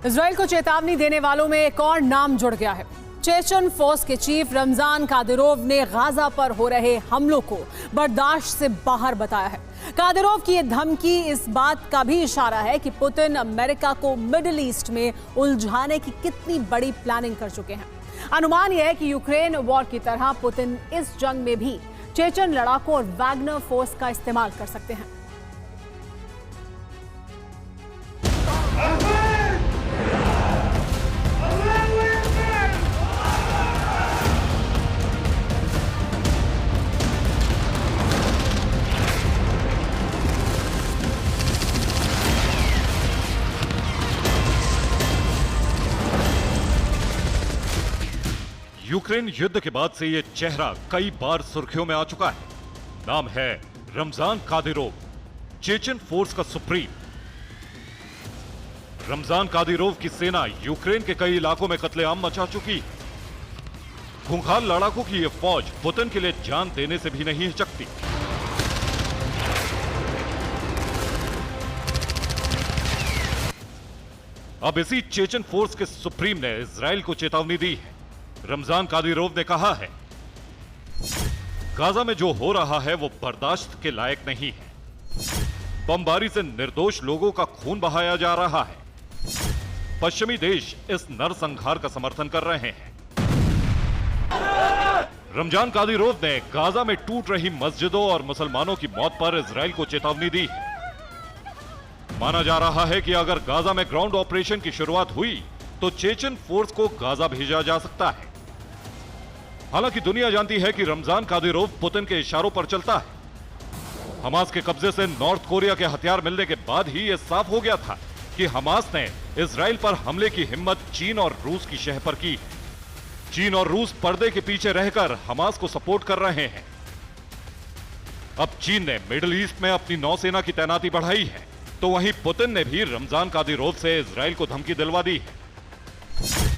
Israel को चेतावनी देने वालों में एक और नाम जुड़ गया है। चेचन फोर्स के चीफ रमजान कादिरोव ने गाजा पर हो रहे हमलों को बर्दाश्त से बाहर बताया है। कादिरोव की ये धमकी इस बात का भी इशारा है कि पुतिन अमेरिका को मिडिल ईस्ट में उलझाने की कितनी बड़ी प्लानिंग कर चुके हैं। अनुमान यह है कि यूक्रेन वॉर की तरह पुतिन इस जंग में भी चेचन लड़ाकों और वैगनर फोर्स का इस्तेमाल कर सकते हैं। यूक्रेन युद्ध के बाद से यह चेहरा कई बार सुर्खियों में आ चुका है। नाम है रमजान कादिरोव, चेचन फोर्स का सुप्रीम। रमजान कादिरोव की सेना यूक्रेन के कई इलाकों में कत्लेआम मचा चुकी है। खूंखार लड़ाकों की यह फौज पुतिन के लिए जान देने से भी नहीं हिचकती। अब इसी चेचन फोर्स के सुप्रीम ने इजराइल को चेतावनी दी है। रमजान कादिरोव ने कहा है, गाजा में जो हो रहा है वो बर्दाश्त के लायक नहीं है। बमबारी से निर्दोष लोगों का खून बहाया जा रहा है। पश्चिमी देश इस नरसंहार का समर्थन कर रहे हैं। रमजान कादिरोव ने गाजा में टूट रही मस्जिदों और मुसलमानों की मौत पर इजराइल को चेतावनी दी है। माना जा रहा है कि अगर गाजा में ग्राउंड ऑपरेशन की शुरुआत हुई तो चेचन फोर्स को गाजा भेजा जा सकता है। हालांकि दुनिया जानती है कि रमजान कादिरोव पुतिन के इशारों पर चलता है। हमास के कब्जे से नॉर्थ कोरिया के हथियार मिलने के बाद ही यह साफ हो गया था कि हमास ने इजराइल पर हमले की हिम्मत चीन और रूस की शह पर की। चीन और रूस पर्दे के पीछे रहकर हमास को सपोर्ट कर रहे हैं। अब चीन ने मिडिल ईस्ट में अपनी नौसेना की तैनाती बढ़ाई है, तो वहीं पुतिन ने भी रमजान कादिरोव से इजराइल को धमकी दिलवा दी है।